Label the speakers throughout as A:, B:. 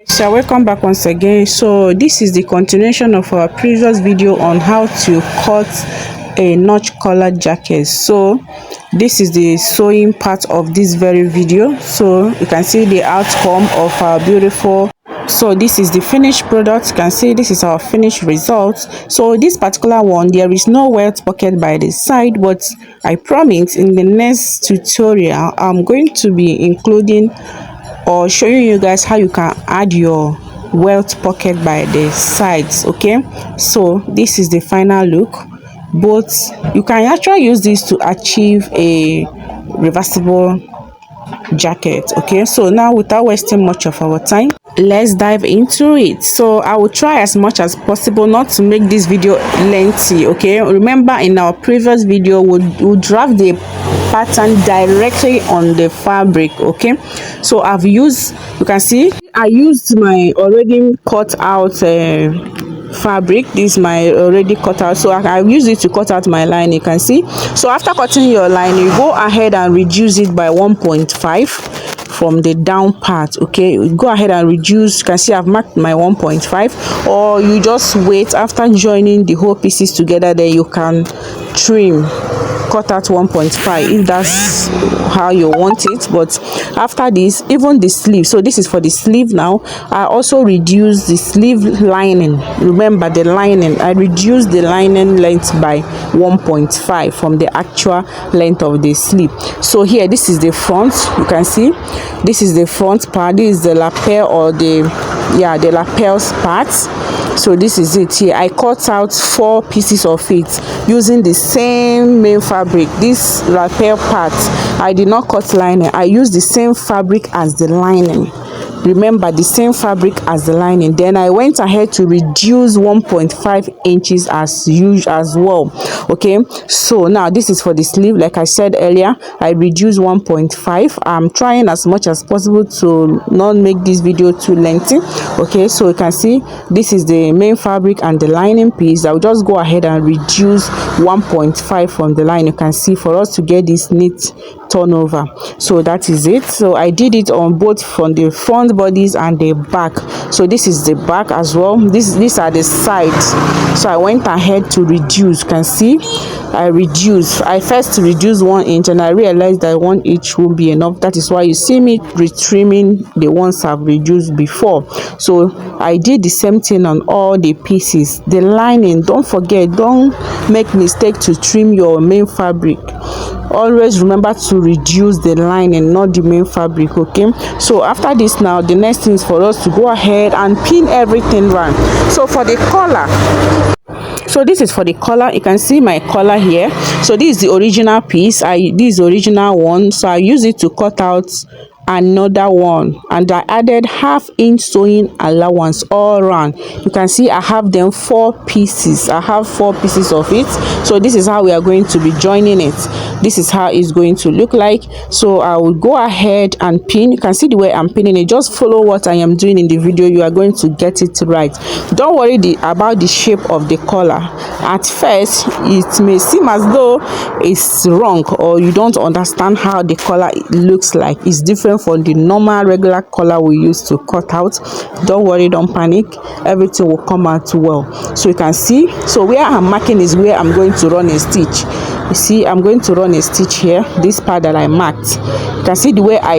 A: So welcome back once again. So this is the continuation of our previous video on how to cut a notch collar jacket. So this is the sewing part of this very video. So you can see the outcome of our beautiful. So this is the finished product. You can see this is our finished result. So this particular one, there is no welt pocket by the side, but I promise in the next tutorial I'm going to be including or showing you guys how you can add your welt pocket by the sides. Okay, so this is the final look. Both you can actually use this to achieve a reversible jacket. Okay, so now without wasting much of our time, let's dive into it. So I will try as much as possible not to make this video lengthy. Okay, remember in our previous video we'll draft the pattern directly on the fabric. Okay, so I've used, you can see I used my already cut out fabric. This is my already cut out, so I use it to cut out my line. You can see, so after cutting your line, you go ahead and reduce it by 1.5 from the down part. Okay, you go ahead and reduce. You can see I've marked my 1.5, or you just wait after joining the whole pieces together, then you can trim, cut out 1.5 if that's how you want it. But after this, even the sleeve, so this is for the sleeve. Now I also reduce the sleeve lining. Remember the lining, I reduced the lining length by 1.5 from the actual length of the sleeve. So here, this is the front. You can see this is the front part. This is the lapel, or the lapels part. So this is it. Here I cut out 4 pieces of it using the same main fabric. This lapel part, I did not cut lining. I used the same fabric as the lining. Remember, the same fabric as the lining. Then I went ahead to reduce 1.5 inches as usual as well. Okay, so now this is for the sleeve. Like I said earlier, I reduced 1.5. I'm trying as much as possible to not make this video too lengthy. Okay, so you can see this is the main fabric and the lining piece. I'll just go ahead and reduce 1.5 from the line. You can see, for us to get this neat turnover. So that is it. So I did it on both from the front bodies and the back. So this is the back as well. These are the sides. So I went ahead to reduce. You can see I first reduced 1 inch, and I realized that 1 inch won't be enough. That is why you see me retrimming the ones I've reduced before. So I did the same thing on all the pieces. The lining, don't forget, don't make mistake to trim your main fabric. Always remember to reduce the lining, not the main fabric. Okay, so after this, now the next thing is for us to go ahead and pin everything round. So for the collar, so this is for the collar. You can see my collar here. So this is the original piece. This is the original one, so I use it to cut out another one, and I added half-inch sewing allowance all around. You can see I have them 4 pieces. I have 4 pieces of it. So this is how we are going to be joining it. This is how it's going to look like. So I will go ahead and pin. You can see the way I'm pinning it. Just follow what I am doing in the video. You are going to get it right. Don't worry about the shape of the collar. At first it may seem as though it's wrong, or you don't understand how the collar looks like. It's different from the normal regular collar we used to cut out. Don't worry, don't panic, everything will come out well. So you can see, so where I'm marking is where I'm going to run a stitch. You see, I'm going to run a stitch here, this part that I marked. You can see the way I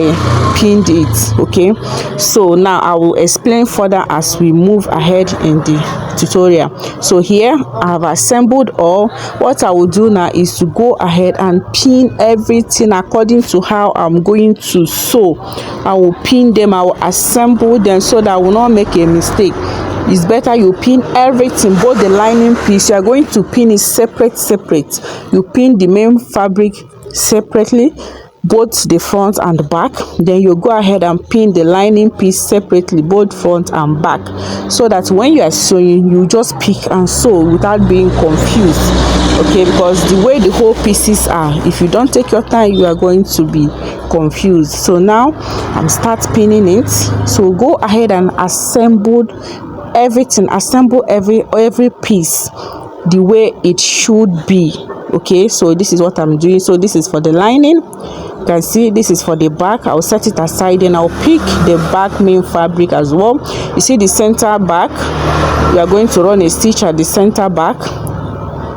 A: pinned it. Okay, so now I will explain further as we move ahead in the tutorial. So here I have assembled all. What I will do now is to go ahead and pin everything according to how I'm going to sew. I will pin them, I will assemble them so that I will not make a mistake. It's better you pin everything, both the lining piece. You are going to pin it separate. You pin the main fabric separately, both the front and the back. Then you go ahead and pin the lining piece separately, both front and back, so that when you are sewing, you just pick and sew without being confused. Okay, because the way the whole pieces are, if you don't take your time, you are going to be confused. So now I'm start pinning it. So go ahead and assemble everything. Assemble every piece the way it should be. Okay, so this is what I'm doing. So this is for the lining, You can see this is for the back. I'll set it aside and I'll pick the back main fabric as well. You see the center back, we are going to run a stitch at the center back.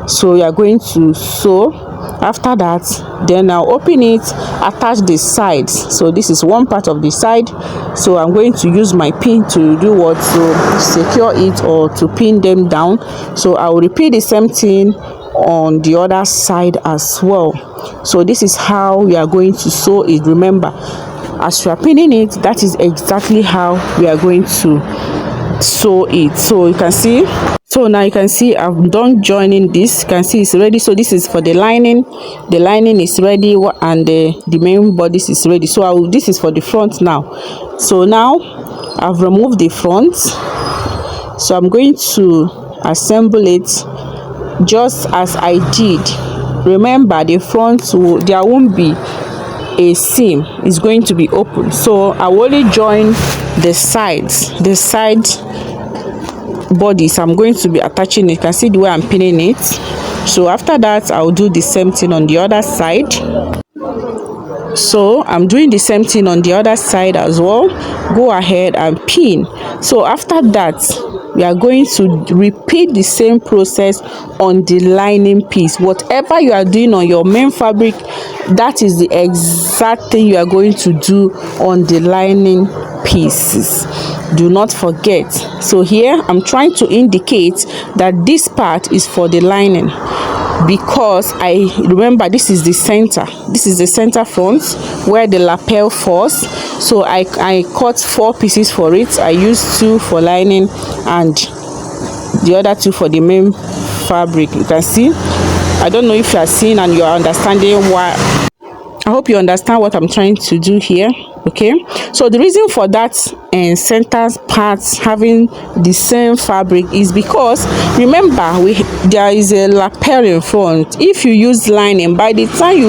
A: So we are going to sew. After that, then I'll open it, attach the sides. So this is one part of the side, so I'm going to use my pin to do what, to secure it or to pin them down. So I will repeat the same thing on the other side as well. So this is how we are going to sew it. Remember, as we are pinning it, that is exactly how we are going to sew it. So you can see, so now you can see I've done joining this. You can see it's ready. So this is for the lining. The lining is ready and the main bodice is ready. So this is for the front now. So now I've removed the front, so I'm going to assemble it just as I did. Remember, the front, there won't be a seam, it's going to be open. So I will only join the sides, the side bodies. I'm going to be attaching it. You can see the way I'm pinning it. So after that, I'll do the same thing on the other side. So I'm doing the same thing on the other side as well. Go ahead and pin. So after that, we are going to repeat the same process on the lining piece. Whatever you are doing on your main fabric, that is the exact thing you are going to do on the lining pieces. Do not forget. So here I'm trying to indicate that this part is for the lining, because I remember this is the center. This is the center front where the lapel falls. So I cut 4 pieces for it. I used 2 for lining and the other 2 for the main fabric. You can see, I don't know if you are seeing and you are understanding why. I hope you understand what I'm trying to do here. Okay, so the reason for that center parts having the same fabric is because, remember, there is a lapel in front. If you use lining, by the time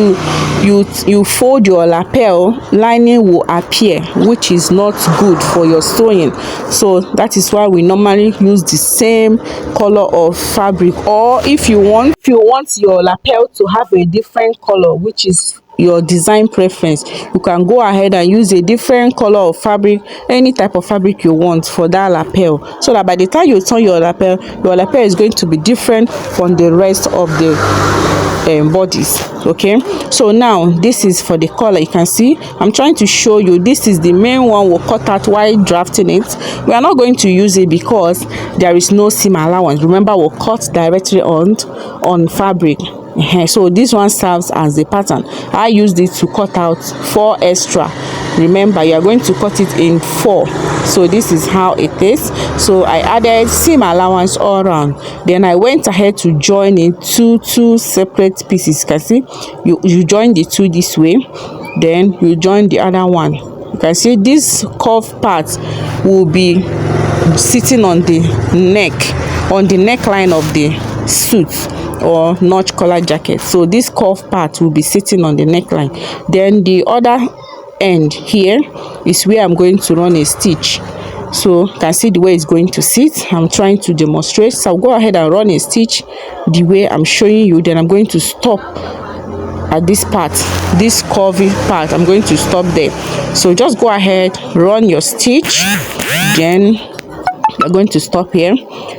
A: you fold your lapel, lining will appear, which is not good for your sewing. So that is why we normally use the same color of fabric. Or if you want your lapel to have a different color, which is your design preference, you can go ahead and use a different color of fabric, any type of fabric you want for that lapel, so that by the time you turn your lapel is going to be different from the rest of the bodies. Okay, so now this is for the color. You can see I'm trying to show you, this is the main one we'll cut out while drafting it. We are not going to use it because there is no seam allowance. Remember, we'll cut directly on fabric. So this one serves as the pattern. I used it to cut out 4 extra. Remember, you are going to cut it in 4. So this is how it is. So I added seam allowance all around. Then I went ahead to join it two separate pieces. You can see you join the 2 this way, then you join the other one. You can see this curved part will be sitting on the neck, on the neckline of the suit or notch collar jacket. So this curved part will be sitting on the neckline. Then the other end here is where I'm going to run a stitch. So you can see the way it's going to sit. I'm trying to demonstrate. So I'll go ahead and run a stitch the way I'm showing you. Then I'm going to stop at this part, this curvy part. I'm going to stop there. So just go ahead, run your stitch, then you're going to stop here.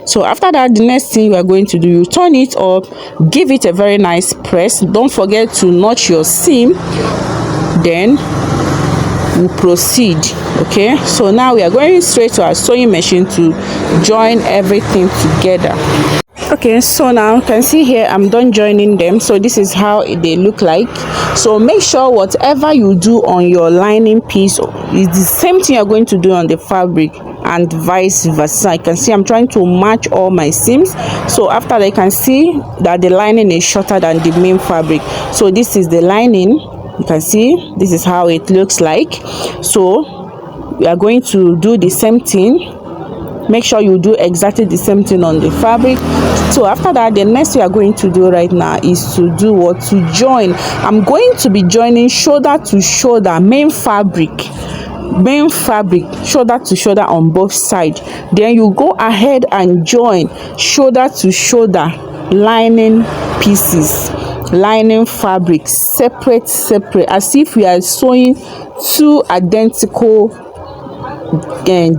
A: So after that, the next thing we are going to do, you turn it up, give it a very nice press. Don't forget to notch your seam. Then we'll proceed. Okay, so now we are going straight to our sewing machine to join everything together. Okay, so now you can see here I'm done joining them. So this is how they look like. So make sure whatever you do on your lining piece is the same thing you're going to do on the fabric, and vice versa. I can see I'm trying to match all my seams. So after that, I can see that the lining is shorter than the main fabric. So this is the lining. You can see this is how it looks like. So we are going to do the same thing. Make sure you do exactly the same thing on the fabric. So after that, the next we are going to do right now is to do what? To join. I'm going to be joining shoulder to shoulder, main fabric, shoulder to shoulder on both sides. Then you go ahead and join shoulder to shoulder lining pieces. lining fabric separate, as if we are sewing two identical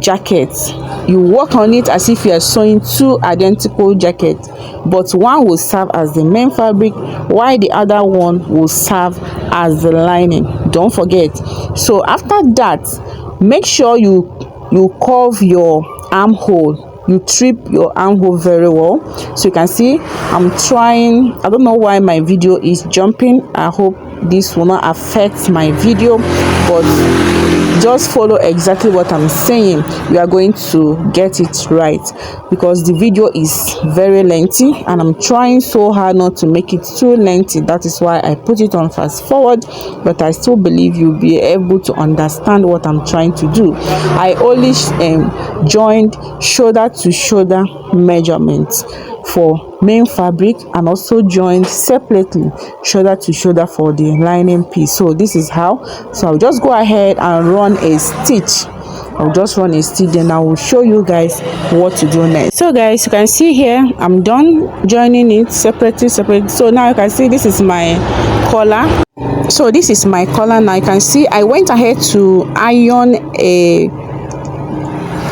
A: jackets. You work on it as if you are sewing two identical jackets, but one will serve as the main fabric while the other one will serve as the lining. Don't forget. So after that, make sure you curve your armhole. You trip your armhole very well. So you can see I'm trying. I don't know why my video is jumping. I hope this will not affect my video, but just follow exactly what I'm saying. We are going to get it right, because the video is very lengthy and I'm trying so hard not to make it too lengthy. That is why I put it on fast forward, but I still believe you'll be able to understand what I'm trying to do. I only joined shoulder to shoulder measurements for main fabric, and also joined separately shoulder to shoulder for the lining piece. So this is how. So I'll just go ahead and run a stitch. I'll just run a stitch, then I will show you guys what to do next. So guys, you can see here I'm done joining it separately. So now you can see this is my collar. So this is my collar. Now you can see I went ahead to iron a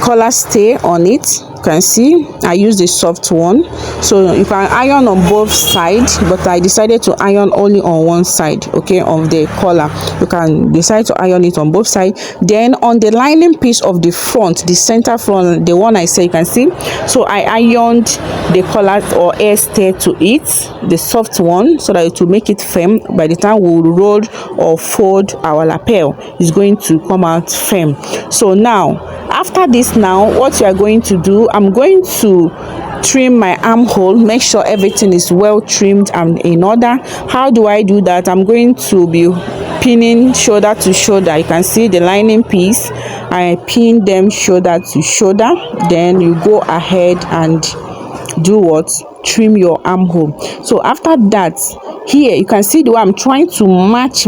A: collar stay on it. You can see I used a soft one, so you can iron on both sides, but I decided to iron only on one side, okay, of the collar. You can decide to iron it on both sides. Then on the lining piece of the front, the center front, the one I say, you can see, so I ironed the collar or air stay to it, the soft one, so that it will make it firm. By the time we will roll or fold our lapel, it's going to come out firm. So now after this, now what you are going to do, I'm going to trim my armhole, make sure everything is well trimmed and in order. How do I do that? I'm going to be pinning shoulder to shoulder. You can see the lining piece, I pin them shoulder to shoulder. Then you go ahead and do what? Trim your armhole. So after that, here you can see the way I'm trying to match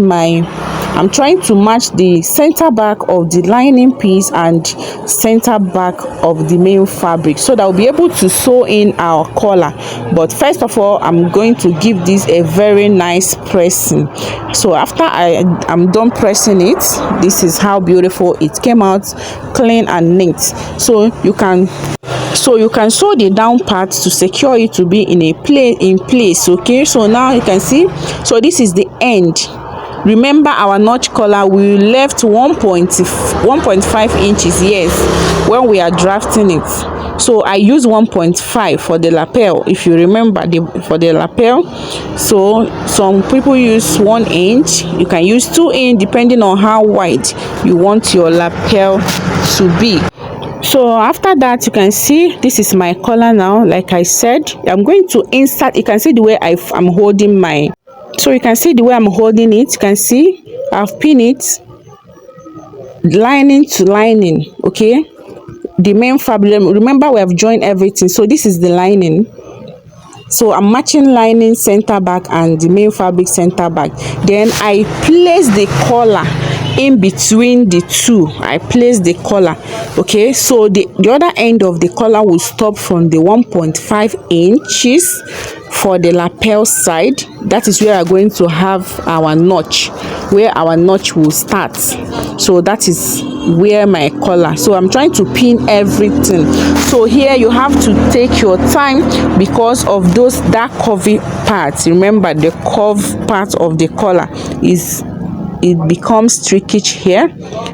A: the center back of the lining piece and center back of the main fabric, so that we'll be able to sew in our collar. But first of all, I'm going to give this a very nice pressing. So after I'm done pressing it, this is how beautiful it came out, clean and neat. So you can sew the down part to secure it to be in place. Okay, so now you can see, so this is the end. Remember our notch collar, we left 1.5 inches, yes, when we are drafting it. So I use 1.5 for the lapel, if you remember, for the lapel. So some people use 1 inch, you can use 2 inch depending on how wide you want your lapel to be. So after that, you can see this is my collar now. Like I said, I'm going to insert. You can see the way I'm holding my, so you can see the way I'm holding it. You can see I've pinned it lining to lining, okay, the main fabric. Remember, we have joined everything, so this is the lining. So I'm matching lining center back and the main fabric center back. Then I place the collar in between the two. I place the collar, okay, so the other end of the collar will stop from the 1.5 inches for the lapel side. That is where we are going to have our notch, where our notch will start. So that is where my collar, so I'm trying to pin everything. So here you have to take your time because of that curvy parts. Remember, the curve part of the collar it becomes trickish here,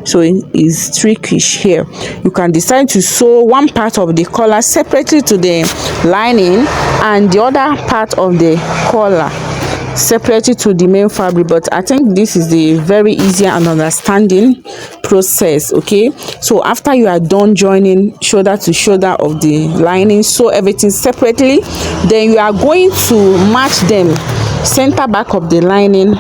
A: so it is trickish here. You can decide to sew one part of the collar separately to the lining and the other part of the collar separately to the main fabric, but I think this is the very easier and understanding process. Okay, so after you are done joining shoulder to shoulder of the lining, sew everything separately. Then you are going to match them center back of the lining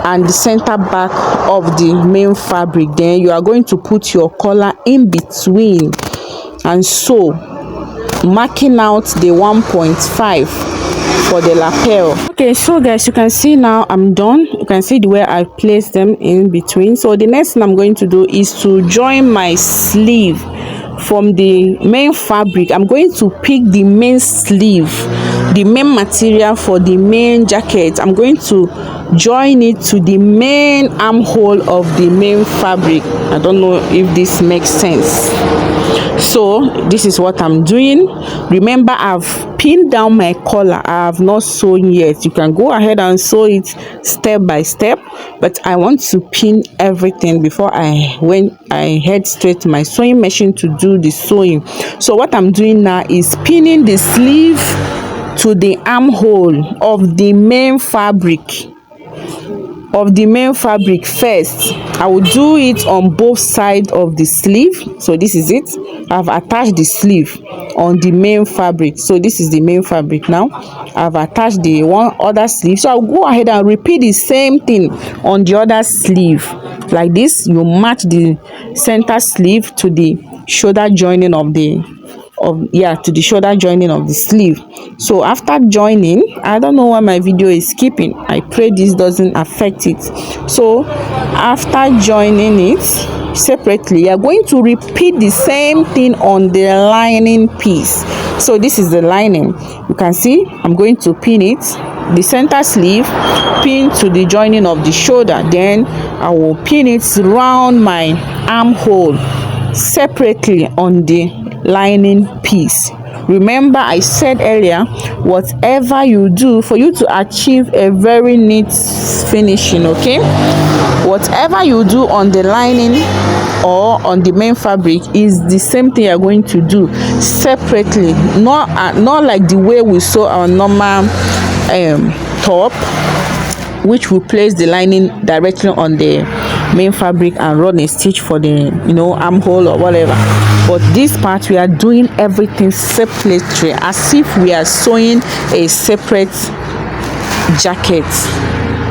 A: and the center back of the main fabric. Then you are going to put your collar in between and sew, marking out the 1.5 for the lapel. Okay, so guys, you can see now I'm done. You can see the way I place them in between. So the next thing I'm going to do is to join my sleeve from the main fabric. I'm going to pick the main sleeve, the main material for the main jacket, I'm going to join it to the main armhole of the main fabric. I don't know if this makes sense. So this is what I'm doing. Remember, I've pinned down my collar. I have not sewn yet. You can go ahead and sew it step by step, but I want to pin everything before I head straight to my sewing machine to do the sewing. So what I'm doing now is pinning the sleeve to the armhole of the main fabric. First. I will do it on both sides of the sleeve. So this is it. I've attached the sleeve on the main fabric. So this is the main fabric now. I've attached the one other sleeve. So I'll go ahead and repeat the same thing on the other sleeve. Like this, you match the center sleeve to the shoulder joining of the shoulder joining of the sleeve. So after joining, I don't know why my video is skipping. I pray this doesn't affect it. So after joining it separately, you are going to repeat the same thing on the lining piece. So this is the lining. You can see I'm going to pin it, the center sleeve, pin to the joining of the shoulder. Then I will pin it around my armhole separately on the lining piece. Remember, I said earlier, whatever you do for you to achieve a very neat finishing, okay, whatever you do on the lining or on the main fabric is the same thing you're going to do separately, not like the way we sew our normal top, which will place the lining directly on the main fabric and run a stitch for the armhole or whatever. But this part, we are doing everything separately, as if we are sewing a separate jacket.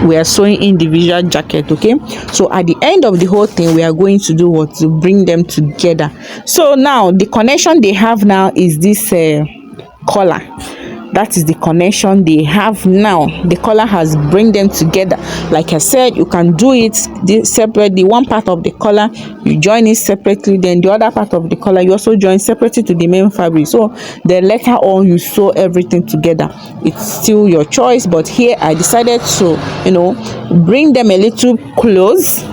A: We are sewing individual jacket. Okay, so at the end of the whole thing, we are going to do what? To bring them together. So now the connection they have now is this collar. That is the connection they have now. The collar has bring them together. Like I said, you can do it separately. One part of the collar you join it separately, then the other part of the collar you also join separately to the main fabric. So then later on you sew everything together. It's still your choice, but here I decided to bring them a little close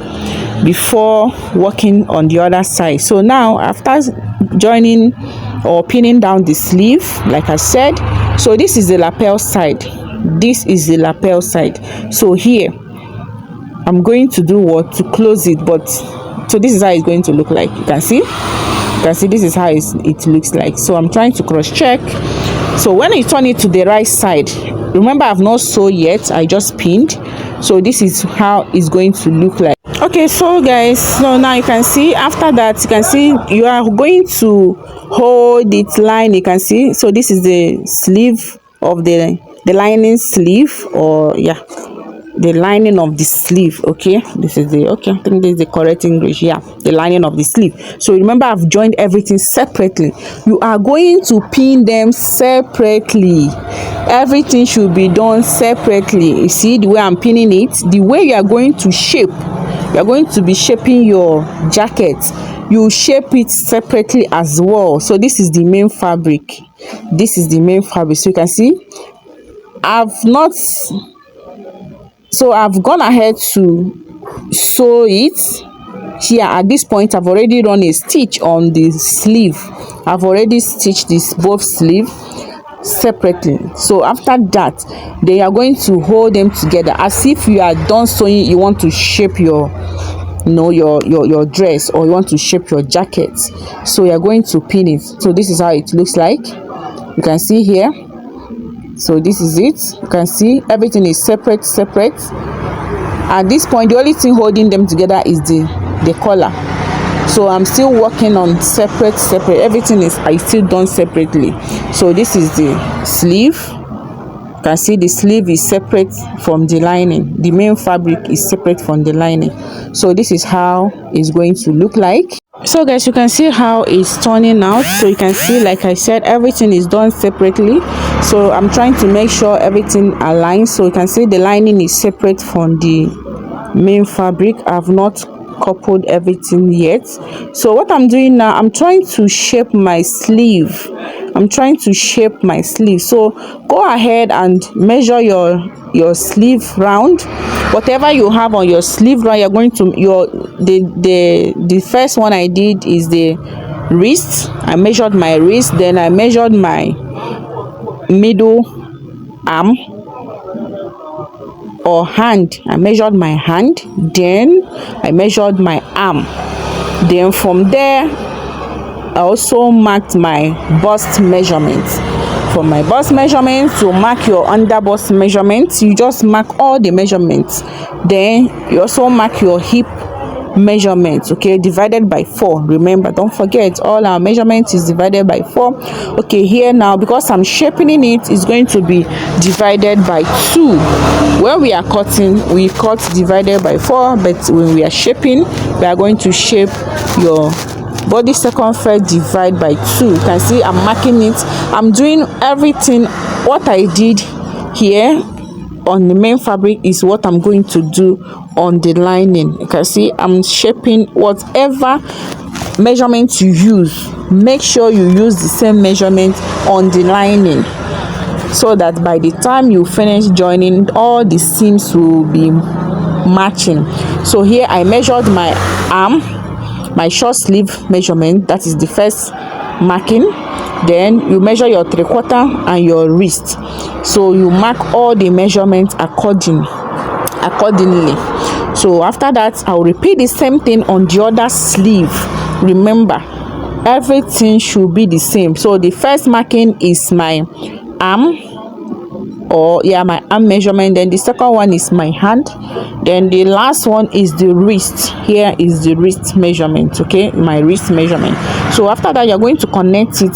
A: before working on the other side. So now after joining or pinning down the sleeve, like I said, so this is the lapel side, this is the lapel side. So here I'm going to do what? To close it. But so this is how it's going to look like. You can see this is how it looks like. So I'm trying to cross check. So when I turn it to the right side, remember I've not sewed yet, I just pinned. So this is how it's going to look like. Okay, so guys, so now you can see, after that you can see you are going to hold it line. You can see, so this is the sleeve of the lining sleeve, or the lining of the sleeve. Okay, this is the I think this is the correct English. The lining of the sleeve. So remember, I've joined everything separately. You are going to pin them separately. Everything should be done separately. You see the way I'm pinning it, the way you are going to shape. You are going to be shaping your jacket. You shape it separately as well. So this is the main fabric. This is the main fabric. So you can see I've gone ahead to sew it. Here at this point, I've already run a stitch on the sleeve. I've already stitched this both sleeve separately. So after that, they are going to hold them together as if you are done sewing. You want to shape your your dress, or you want to shape your jacket. So you are going to pin it. So this is how it looks like. You can see here. So this is it. You can see everything is separate. At this point, the only thing holding them together is the collar. So I'm still working on separate. Everything is still done separately. So this is the sleeve. You can see the sleeve is separate from the lining. The main fabric is separate from the lining. So this is how it's going to look like. So guys, you can see how it's turning out. So you can see, like I said, everything is done separately. So I'm trying to make sure everything aligns. So you can see the lining is separate from the main fabric. I've not coupled everything yet. So what I'm doing now, I'm trying to shape my sleeve I'm trying to shape my sleeve. So go ahead and measure your sleeve round. Whatever you have on your sleeve round, you're going to the first one I did is the wrist. I measured my wrist, then I measured my middle arm or hand. I measured my hand, then I measured my arm. Then from there I also marked my bust measurement. For my bust measurement, to mark your under bust measurements, you just mark all the measurements. Then you also mark your hip measurements, okay, divided by 4. Remember, don't forget, all our measurements is divided by 4. Okay, here now, because I'm shaping it, is going to be divided by 2. When we are cutting, we cut divided by 4, but when we are shaping, we are going to shape your body circumference divide by 2. You can see I'm marking it. I'm doing everything. What I did here on the main fabric is what I'm going to do on the lining. You can see I'm shaping. Whatever measurement you use, make sure you use the same measurement on the lining, so that by the time you finish joining, all the seams will be matching. So here I measured my arm, my short sleeve measurement, that is the first marking. Then you measure your 3/4 and your wrist. So you mark all the measurements accordingly. So after that, I'll repeat the same thing on the other sleeve. Remember, everything should be the same. So the first marking is my arm, my arm measurement. Then the second one is my hand. Then the last one is the wrist. Here is the wrist measurement, okay, my wrist measurement. So after that, you're going to connect it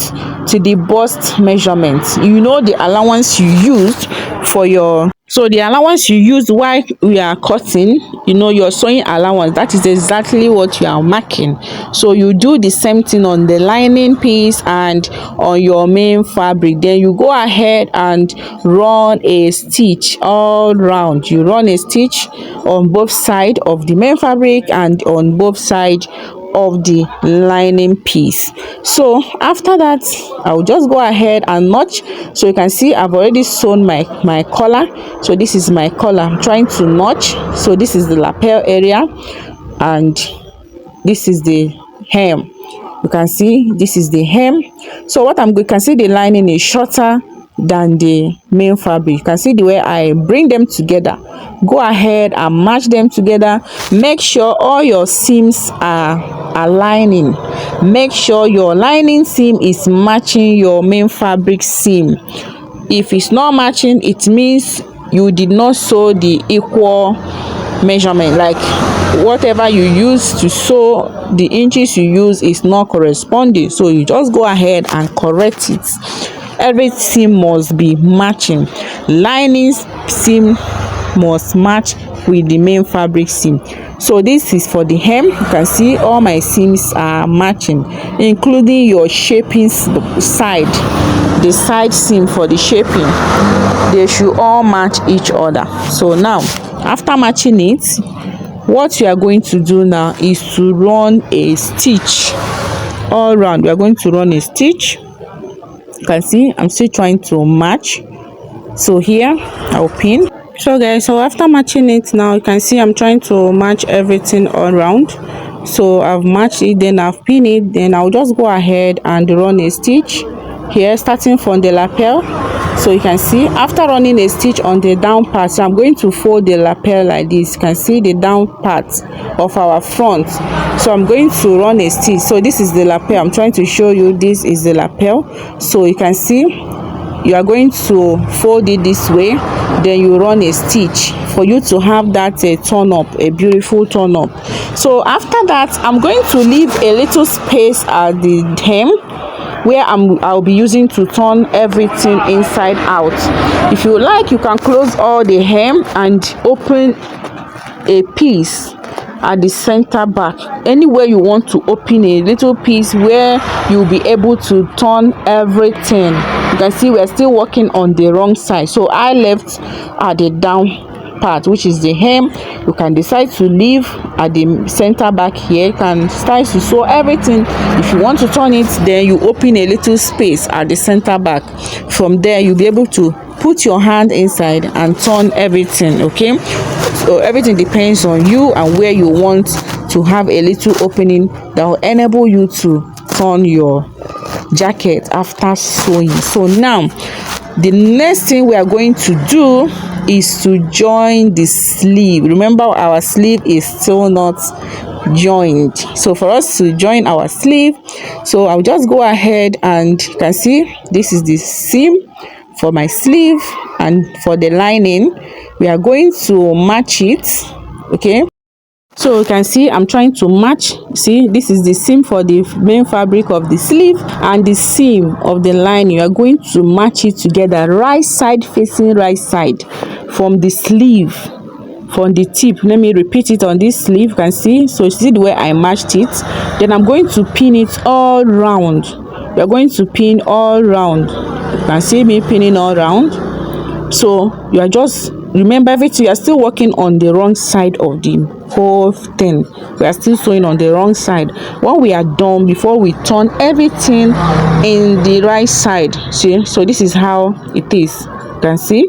A: to the bust measurement. You know the allowance you used for your, so the allowance you used while we are cutting, you know, your sewing allowance, that is exactly what you are marking. So you do the same thing on the lining piece and on your main fabric. Then you go ahead and run a stitch all round. You run a stitch on both sides of the main fabric and on both sides of the lining piece. So after that, I'll just go ahead and notch. So you can see I've already sewn my collar. So this is my collar. I'm trying to notch. So this is the lapel area and this is the hem. You can see this is the hem. So what you can see the lining is shorter than the main fabric. You can see the way I bring them together. Go ahead and match them together. Make sure all your seams are aligning. Make sure your lining seam is matching your main fabric seam. If it's not matching, it means you did not sew the equal measurement. Like whatever you use to sew, the inches you use is not corresponding. So you just go ahead and correct it. Every seam must be matching. Lining seam must match with the main fabric seam. So this is for the hem. You can see all my seams are matching, including your shaping side. The side seam for the shaping, they should all match each other. So now after matching it, what you are going to do now is to run a stitch all around. We are going to run a stitch. You can see I'm still trying to match. So here I'll pin. So guys, so after matching it now, you can see I'm trying to match everything all around. So I've matched it, then I've pinned it. Then I'll just go ahead and run a stitch here, starting from the lapel. So you can see after running a stitch on the down part, so I'm going to fold the lapel like this. You can see the down part of our front. So I'm going to run a stitch. So this is the lapel. I'm trying to show you, this is the lapel. So you can see you are going to fold it this way, then you run a stitch for you to have that turn up, a beautiful turn up. So after that, I'm going to leave a little space at the hem where I'll be using to turn everything inside out. If you like, you can close all the hem and open a piece at the center back. Anywhere you want to open a little piece where you'll be able to turn everything. You can see we're still working on the wrong side, so I left at the down part, which is the hem. You can decide to leave at the center back here. You can start to sew everything. If you want to turn it, then you open a little space at the center back. From there, you'll be able to put your hand inside and turn everything. Okay, so everything depends on you and where you want to have a little opening that will enable you to turn your jacket after sewing. So now the next thing we are going to do is to join the sleeve. Remember, our sleeve is still not joined. So for us to join our sleeve, so I'll just go ahead, and you can see this is the seam for my sleeve, and for the lining we are going to match it. Okay, so you can see I'm trying to match. See, this is the seam for the main fabric of the sleeve, and the seam of the lining, you are going to match it together, right side facing right side from the sleeve, from the tip. Let me repeat it on this sleeve. You can see, so you see the way I matched it. Then I'm going to pin it all round. We are going to pin all round. You can see me pinning all round. So you are just remember everything, you are still working on the wrong side of the whole thing. We are still sewing on the wrong side. When we are done, before we turn everything in the right side, see, so this is how it is. You can see,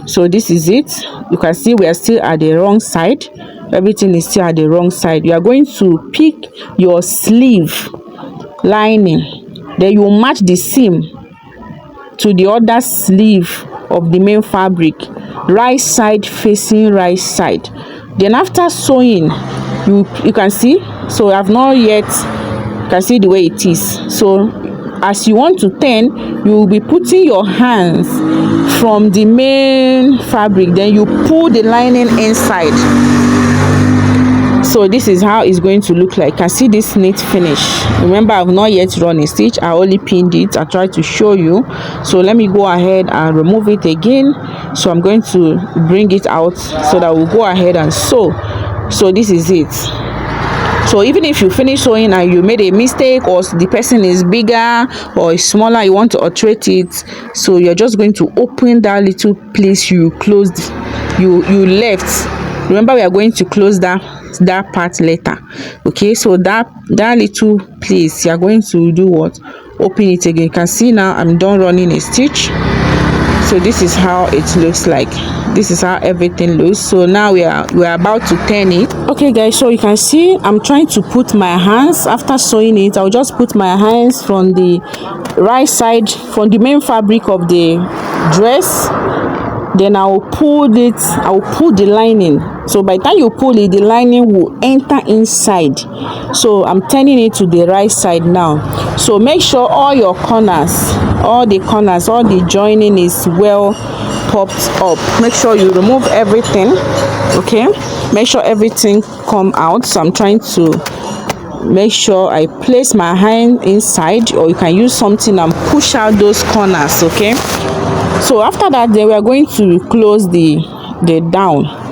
A: so this is it. You can see we are still at the wrong side. Everything is still at the wrong side. You are going to pick your sleeve lining, then you match the seam to the other sleeve of the main fabric, right side facing right side. Then after sewing, you can see, so I have not yet, you can see the way it is. So as you want to turn, you will be putting your hands from the main fabric, then you pull the lining inside. So this is how it's going to look like. I see this neat finish. Remember, I've not yet run a stitch, I only pinned it. I tried to show you. So let me go ahead and remove it again. So I'm going to bring it out so that we'll go ahead and sew. So this is it. So even if you finish sewing and you made a mistake, or the person is bigger or is smaller, you want to alterate it, so you're just going to open that little place you closed, you left. Remember, we are going to close that part later. Okay, so that little place, you are going to do what? Open it again. You can see now I'm done running a stitch. So this is how it looks like. This is how everything looks. So now we are about to turn it. Okay guys, so you can see I'm trying to put my hands, after sewing it, I'll just put my hands from the right side, from the main fabric of the dress. Then I'll pull the lining. So by the time you pull it, the lining will enter inside. So I'm turning it to the right side now. So make sure all your corners, all the joining is well popped up. Make sure you remove everything. Okay, make sure everything come out. So I'm trying to make sure I place my hand inside, or you can use something and push out those corners. Okay, so after that, then we are going to close the down.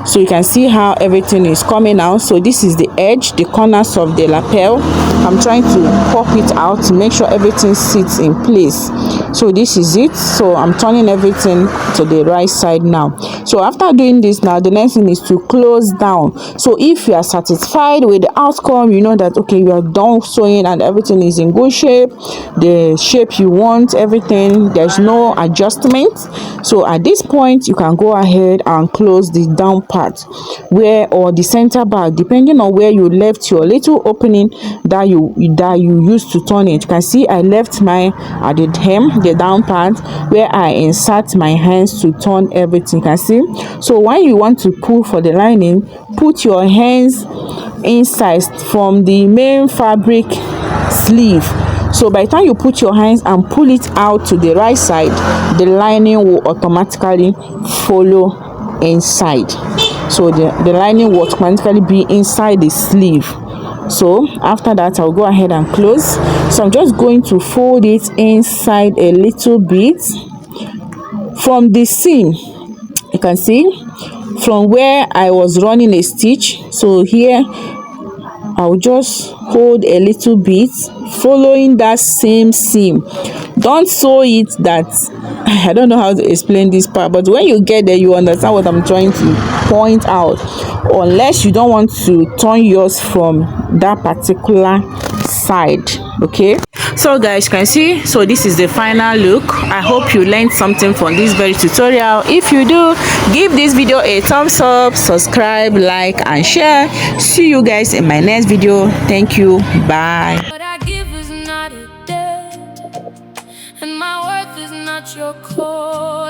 A: So you can see how everything is coming out. So this is the edge, the corners of the lapel. I'm trying to pop it out to make sure everything sits in place. So this is it. So I'm turning everything to the right side now. So after doing this, now the next thing is to close down. So if you are satisfied with the outcome, you know that okay, you are done sewing and everything is in good shape, the shape you want, everything, there's no adjustment. So at this point, you can go ahead and close the down part, where, or the center back, depending on where you left your little opening that you used to turn it. You can see I left my at the hem, the down part, where I insert my hands to turn everything. You can see. So when you want to pull for the lining, put your hands inside from the main fabric sleeve. So by the time you put your hands and pull it out to the right side, the lining will automatically follow inside. So the lining will automatically be inside the sleeve. So after that, I'll go ahead and close. So I'm just going to fold it inside a little bit from the seam. You can see from where I was running a stitch. So here I'll just hold a little bit following that same seam. Don't sew it that I don't know how to explain this part, but when you get there you understand what I'm trying to point out, unless you don't want to turn yours from that particular side. Okay, so guys, you can see, so this is the final look. I hope you learned something from this very tutorial. If you do, give this video a thumbs up, subscribe, like and share. See you guys in my next video. Thank you, bye. What I give is not a debt, and my worth is not your core.